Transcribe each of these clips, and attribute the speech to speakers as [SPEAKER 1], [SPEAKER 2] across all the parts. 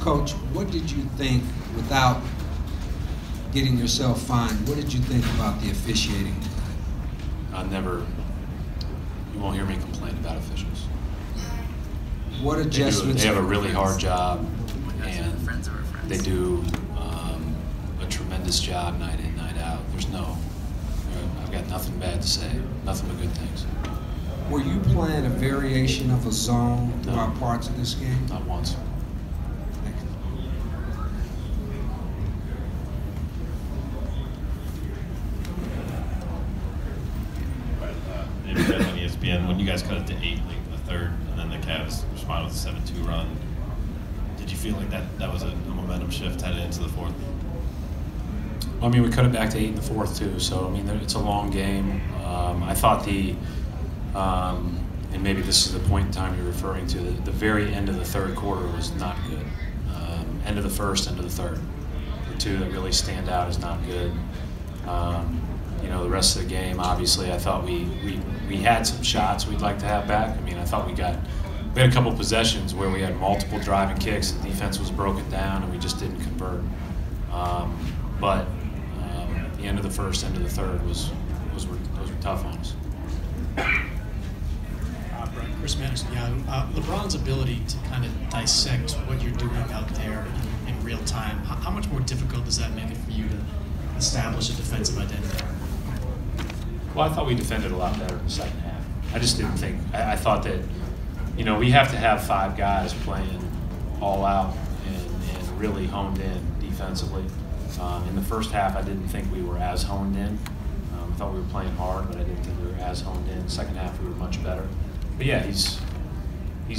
[SPEAKER 1] Coach, what did you think, without getting yourself fined, what did you think about the officiating tonight?
[SPEAKER 2] You won't hear me complain about officials.
[SPEAKER 1] What adjustments?
[SPEAKER 2] They have a really hard job, and they do a tremendous job night in, night out. I've got nothing bad to say, nothing but good things.
[SPEAKER 1] Were you playing a variation of a zone throughout parts of this game?
[SPEAKER 2] Not once.
[SPEAKER 3] On ESPN, when you guys cut it to 8 late in the third, and then the Cavs responded with a 7-2 run, did you feel like that was a momentum shift headed into the fourth?
[SPEAKER 2] I mean, we cut it back to 8 in the fourth too. So I mean, it's a long game. I thought and maybe this is the point in time you're referring to, the very end of the third quarter was not good. End of the first, end of the third. The two that really stand out is not good. The rest of the game, obviously, I thought we had some shots we'd like to have back. I mean, I thought we had a couple possessions where we had multiple driving kicks, the defense was broken down, and we just didn't convert. But the end of the first, end of the third those were tough on us.
[SPEAKER 4] Chris Madison, LeBron's ability to kind of dissect what you're doing out there in real time, how much more difficult does that make it for you to establish a defensive identity?
[SPEAKER 2] Well, I thought we defended a lot better in the second half. I just didn't think, I thought that, we have to have 5 guys playing all out and really honed in defensively. In the first half, I didn't think we were as honed in. I thought we were playing hard, but I didn't think we were as honed in. Second half, we were much better. But yeah, he's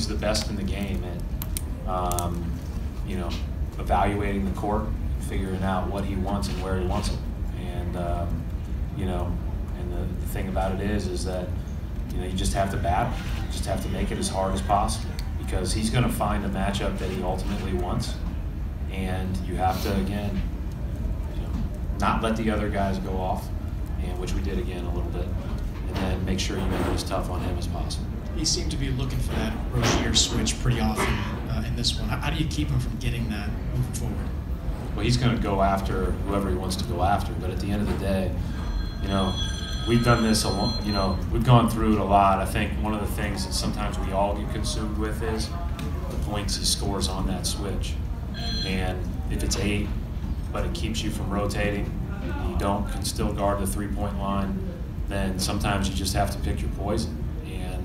[SPEAKER 2] the best in the game at, evaluating the court, figuring out what he wants and where he wants it. And, the thing about it is that, you just have to battle. You just have to make it as hard as possible, because he's going to find a matchup that he ultimately wants. And you have to, again, not let the other guys go off, and which we did again a little bit, and then make sure you make it as tough on him as possible.
[SPEAKER 4] He seemed to be looking for that Rozier switch pretty often in this one. How do you keep him from getting that moving forward?
[SPEAKER 2] Well, he's going to go after whoever he wants to go after, but at the end of the day, we've done this a lot, we've gone through it a lot. I think one of the things that sometimes we all get consumed with is the points he scores on that switch. And if it's 8, but it keeps you from rotating, you can still guard the 3-point line, then sometimes you just have to pick your poison. And,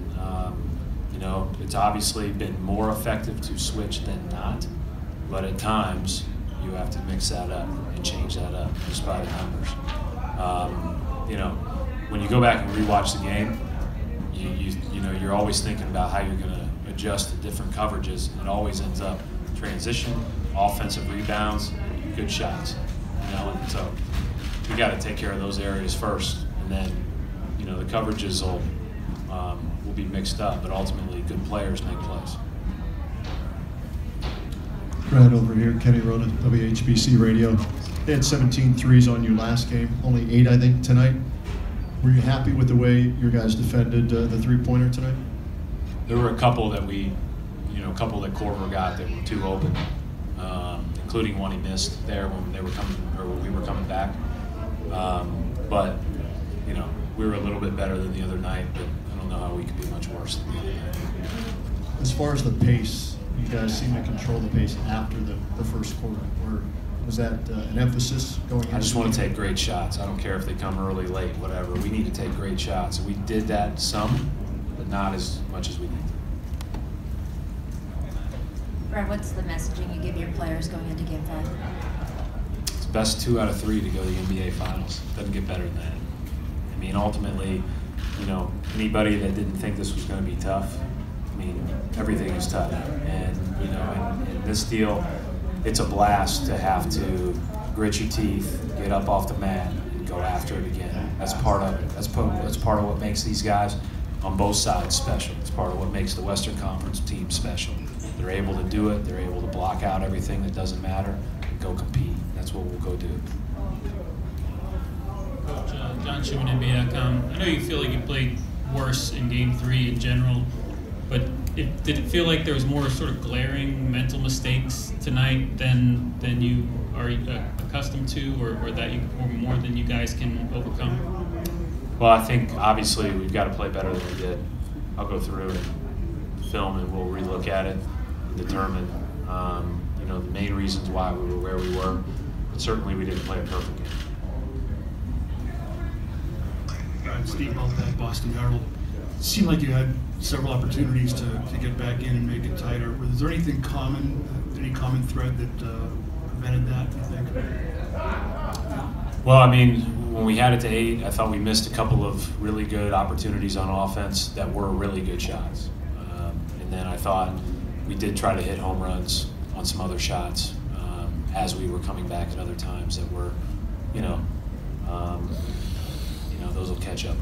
[SPEAKER 2] it's obviously been more effective to switch than not, but at times you have to mix that up and change that up just by the numbers. When you go back and rewatch the game, you're always thinking about how you're going to adjust to different coverages, and it always ends up transition, offensive rebounds, good shots. And so we got to take care of those areas first, and then the coverages will be mixed up, but ultimately good players make plays.
[SPEAKER 5] Brad over here, Kenny Rhoda, WHBC Radio. They had 17 threes on you last game, only 8 I think tonight. Were you happy with the way your guys defended the 3-pointer tonight?
[SPEAKER 2] There were a couple that a couple that Corver got that were too open, including one he missed there when we were coming back. But we were a little bit better than the other night, but I don't know how we could be much worse than the other night.
[SPEAKER 5] As far as the pace, you guys seem to control the pace after the first quarter. Was that an emphasis going into?
[SPEAKER 2] I just want to take great shots. I don't care if they come early, late, whatever. We need to take great shots. We did that some, but not as much as we need to.
[SPEAKER 6] Brad, what's the messaging you give your players going into Game 5?
[SPEAKER 2] It's best 2 out of 3 to go to the NBA Finals. Doesn't get better than that. I mean, ultimately, anybody that didn't think this was going to be tough, I mean, everything is tough. And, in this deal, it's a blast to have to grit your teeth, get up off the mat, and go after it again. That's part of it. That's part of what makes these guys on both sides special. It's part of what makes the Western Conference team special. They're able to do it. They're able to block out everything that doesn't matter and go compete. That's what we'll go do.
[SPEAKER 7] Coach, John Schumann, NBA.com. I know you feel like you played worse in Game 3 in general, but did it feel like there was more sort of glaring mental mistakes tonight than you are accustomed to, or that you, or more than you guys can overcome?
[SPEAKER 2] Well, I think obviously we've got to play better than we did. I'll go through and film, and we'll relook at it and determine, you know, the main reasons why we were where we were. But certainly we didn't play a perfect game.
[SPEAKER 8] Steve Maltbach, Boston Herald. It seemed like you had several opportunities to get back in and make it tighter. Was there anything common, any common thread that prevented that, you think?
[SPEAKER 2] Well, I mean, when we had it to 8, I thought we missed a couple of really good opportunities on offense that were really good shots. And then I thought we did try to hit home runs on some other shots as we were coming back at other times that were, you know, those will catch up.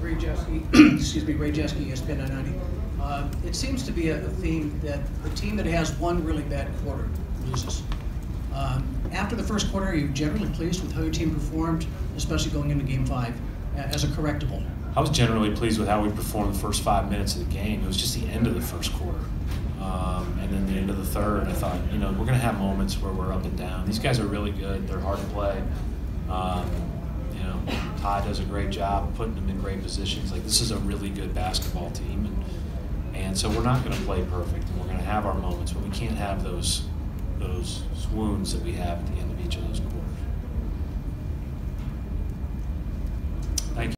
[SPEAKER 9] Ray Jeske, excuse me, Ray Jeske, ESPN 990. It seems to be a theme that the team that has one really bad quarter loses. After the first quarter, are you generally pleased with how your team performed, especially going into Game 5 as a correctable?
[SPEAKER 2] I was generally pleased with how we performed the first 5 minutes of the game. It was just the end of the first quarter. And then the end of the third, I thought, you know, we're going to have moments where we're up and down. These guys are really good. They're hard to play. You know, Todd does a great job putting them in great positions. Like, this is a really good basketball team. And so we're not going to play perfect, and we're going to have our moments, but we can't have those swoons that we have at the end of each of those quarters.